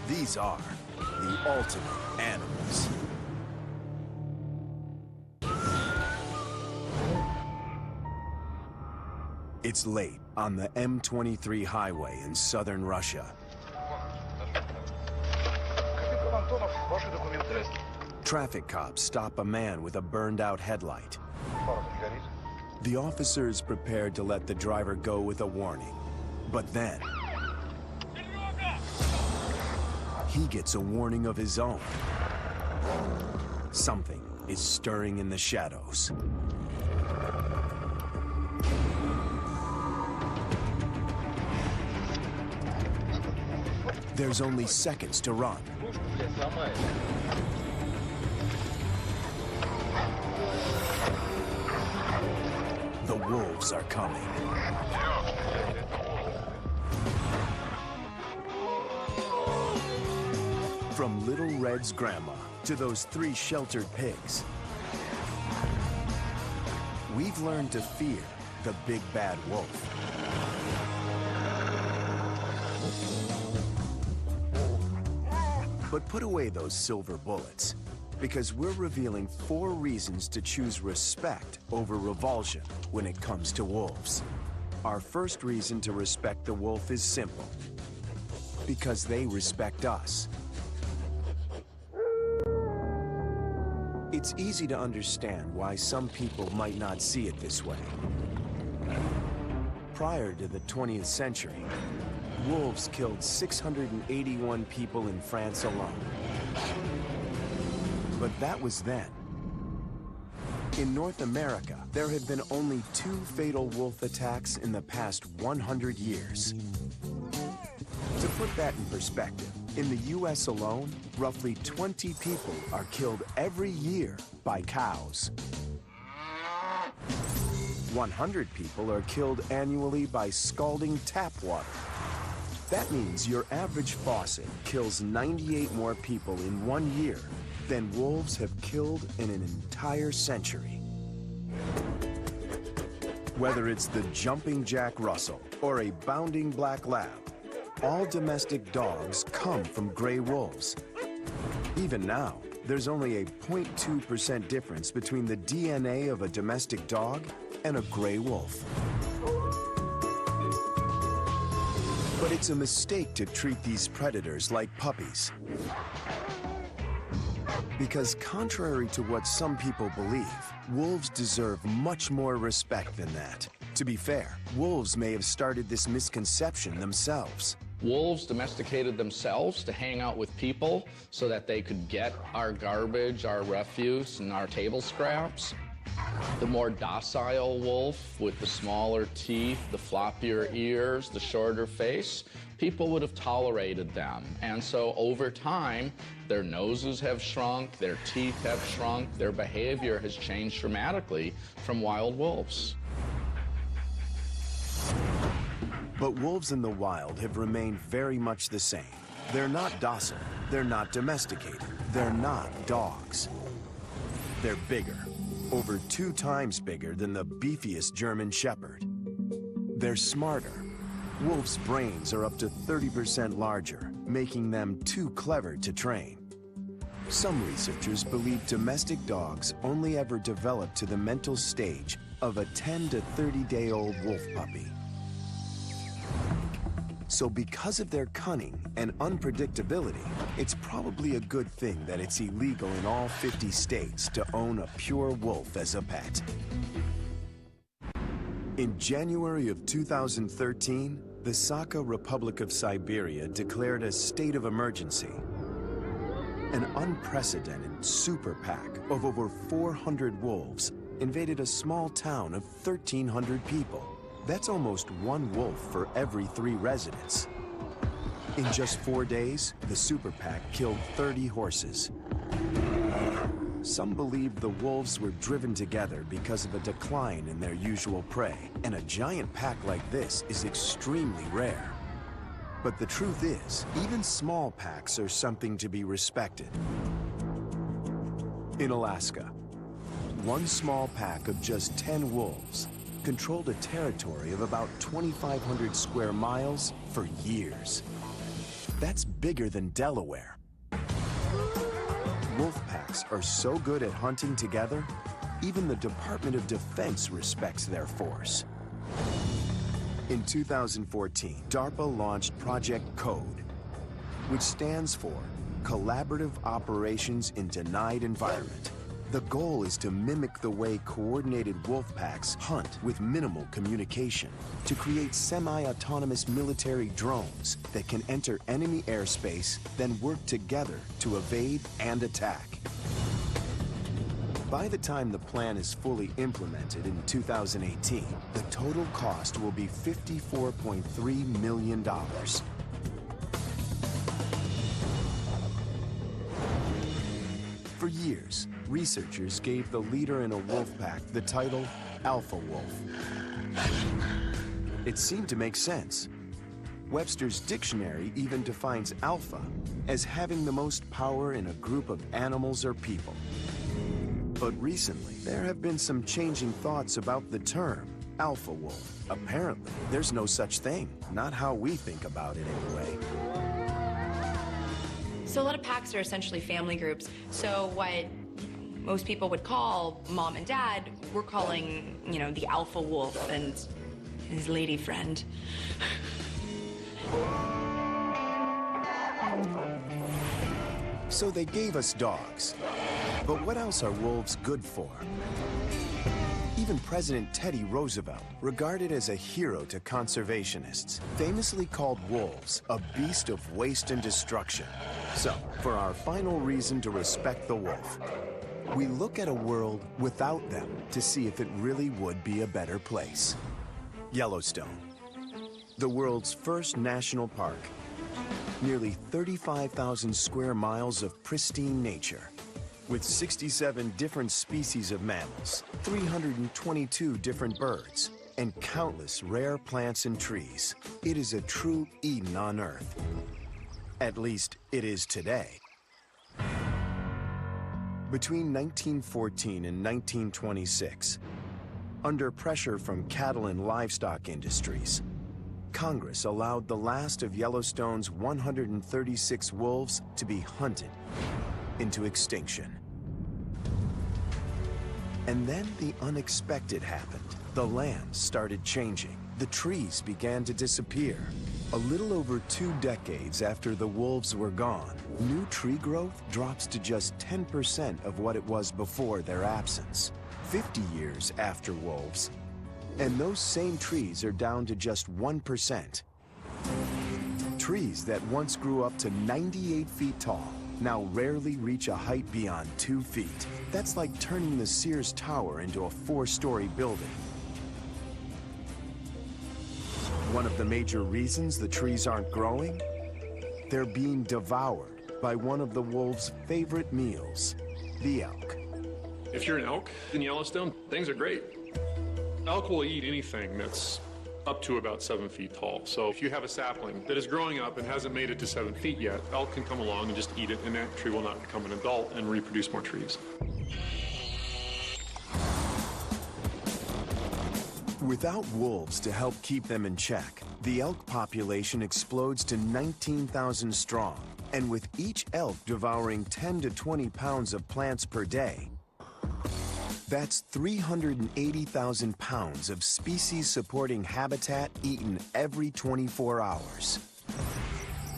These are the ultimate animals. It's late on the M23 highway in southern Russia. Traffic cops stop a man with a burned-out headlight. The officer is prepared to let the driver go with a warning. But then, he gets a warning of his own. Something is stirring in the shadows. There's only seconds to run. The wolves are coming. From Little Red's grandma to those 3 sheltered pigs, we've learned to fear the big bad wolf. But put away those silver bullets, because we're revealing 4 reasons to choose respect over revulsion when it comes to wolves. Our first reason to respect the wolf is simple: because they respect us. It's easy to understand why some people might not see it this way. Prior to the 20th century, wolves killed 681 people in France alone. But that was then. In North America, there have been only 2 fatal wolf attacks in the past 100 years. To put that in perspective, in the US alone, roughly 20 people are killed every year by cows. 100 people are killed annually by scalding tap water. That means your average faucet kills 98 more people in 1 year than wolves have killed in an entire century. Whether it's the jumping Jack Russell or a bounding black lab, all domestic dogs come from gray wolves. Even now, there's only a 0.2% difference between the DNA of a domestic dog and a gray wolf. But it's a mistake to treat these predators like puppies. Because contrary to what some people believe, wolves deserve much more respect than that. To be fair, wolves may have started this misconception themselves. Wolves domesticated themselves to hang out with people so that they could get our garbage, our refuse, and our table scraps. The more docile wolf with the smaller teeth, the floppier ears, the shorter face, people would have tolerated them. And so over time, their noses have shrunk, their teeth have shrunk, their behavior has changed dramatically from wild wolves. But wolves in the wild have remained very much the same. They're not docile, they're not domesticated, they're not dogs. They're bigger, over 2 times bigger than the beefiest German Shepherd. They're smarter. Wolves' brains are up to 30% larger, making them too clever to train. Some researchers believe domestic dogs only ever develop to the mental stage of a 10 to 30-day-old wolf puppy. So because of their cunning and unpredictability, it's probably a good thing that it's illegal in all 50 states to own a pure wolf as a pet. In January of 2013, the Sakha Republic of Siberia declared a state of emergency. An unprecedented super pack of over 400 wolves invaded a small town of 1,300 people. That's almost 1 wolf for every 3 residents. In just 4 days, the super pack killed 30 horses. Some believe the wolves were driven together because of a decline in their usual prey, and a giant pack like this is extremely rare. But the truth is, even small packs are something to be respected. In Alaska, 1 small pack of just 10 wolves controlled a territory of about 2,500 square miles for years. That's bigger than Delaware. Wolf packs are so good at hunting together, even the Department of Defense respects their force. In 2014, DARPA launched Project Code, which stands for Collaborative Operations in Denied Environment. The goal is to mimic the way coordinated wolf packs hunt with minimal communication, to create semi-autonomous military drones that can enter enemy airspace, then work together to evade and attack. By the time the plan is fully implemented in 2018, the total cost will be $54.3 million. For years, researchers gave the leader in a wolf pack the title Alpha Wolf. It seemed to make sense. Webster's dictionary even defines alpha as having the most power in a group of animals or people. But recently, there have been some changing thoughts about the term alpha wolf. Apparently, there's no such thing, not how we think about it anyway. So a lot of packs are essentially family groups. So what most people would call mom and dad, we're calling, the alpha wolf and his lady friend. So they gave us dogs. But what else are wolves good for? Even President Teddy Roosevelt, regarded as a hero to conservationists, famously called wolves a beast of waste and destruction. So, for our final reason to respect the wolf, we look at a world without them to see if it really would be a better place. Yellowstone, the world's first national park. Nearly 35,000 square miles of pristine nature, with 67 different species of mammals, 322 different birds, and countless rare plants and trees. It is a true Eden on Earth. At least, it is today. Between 1914 and 1926, under pressure from cattle and livestock industries, Congress allowed the last of Yellowstone's 136 wolves to be hunted into extinction. And then the unexpected happened. The land started changing. The trees began to disappear. A little over 2 decades after the wolves were gone, new tree growth drops to just 10% of what it was before their absence. 50 years after wolves, and those same trees are down to just 1%. Trees that once grew up to 98 feet tall now rarely reach a height beyond 2 feet. That's like turning the Sears Tower into a 4-story building. One of the major reasons the trees aren't growing? They're being devoured by one of the wolves' favorite meals, the elk. If you're an elk in Yellowstone, things are great. Elk will eat anything that's up to about 7 feet tall. So if you have a sapling that is growing up and hasn't made it to 7 feet yet, elk can come along and just eat it, and that tree will not become an adult and reproduce more trees. Without wolves to help keep them in check, the elk population explodes to 19,000 strong. And with each elk devouring 10 to 20 pounds of plants per day, that's 380,000 pounds of species-supporting habitat eaten every 24 hours.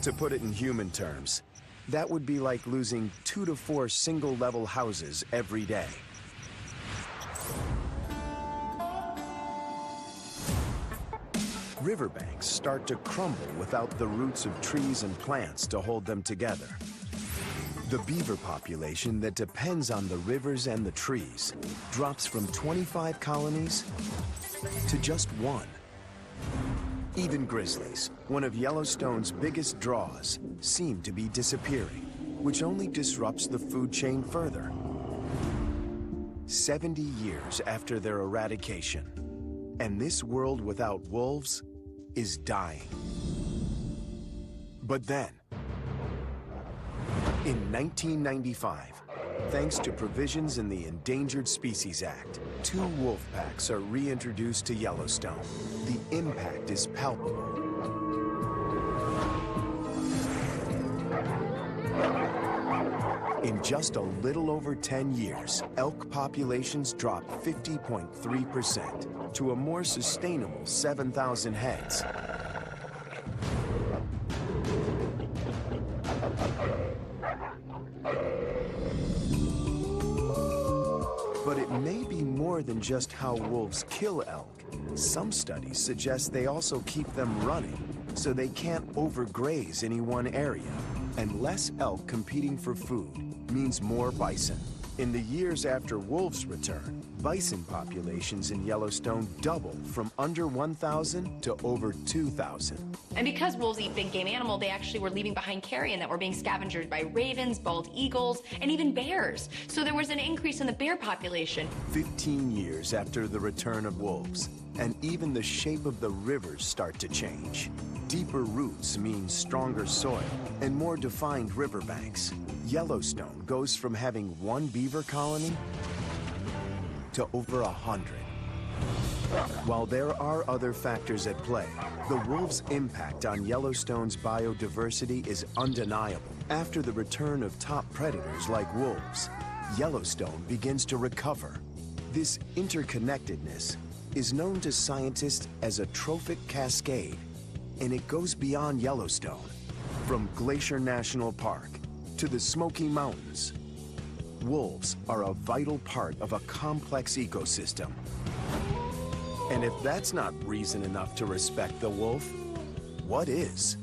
To put it in human terms, that would be like losing 2 to 4 single-level houses every day. Riverbanks start to crumble without the roots of trees and plants to hold them together. The beaver population that depends on the rivers and the trees drops from 25 colonies to just 1. Even grizzlies, one of Yellowstone's biggest draws, seem to be disappearing, which only disrupts the food chain further. 70 years after their eradication, and this world without wolves is dying. But then, in 1995, thanks to provisions in the Endangered Species Act, 2 wolf packs are reintroduced to Yellowstone. The impact is palpable. In just a little over 10 years, elk populations dropped 50.3% to a more sustainable 7,000 heads. But it may be more than just how wolves kill elk. Some studies suggest they also keep them running, so they can't overgraze any one area. And less elk competing for food means more bison. In the years after wolves return, bison populations in Yellowstone doubled from under 1,000 to over 2,000. And because wolves eat big game animal, they actually were leaving behind carrion that were being scavenged by ravens, bald eagles, and even bears. So there was an increase in the bear population. 15 years after the return of wolves, and even the shape of the rivers start to change. Deeper roots mean stronger soil and more defined riverbanks. Yellowstone goes from having one beaver colony to over 100. While there are other factors at play, the wolves' impact on Yellowstone's biodiversity is undeniable. After the return of top predators like wolves, Yellowstone begins to recover. This interconnectedness is known to scientists as a trophic cascade, and it goes beyond Yellowstone. From Glacier National Park to the Smoky Mountains, wolves are a vital part of a complex ecosystem. And if that's not reason enough to respect the wolf, what is?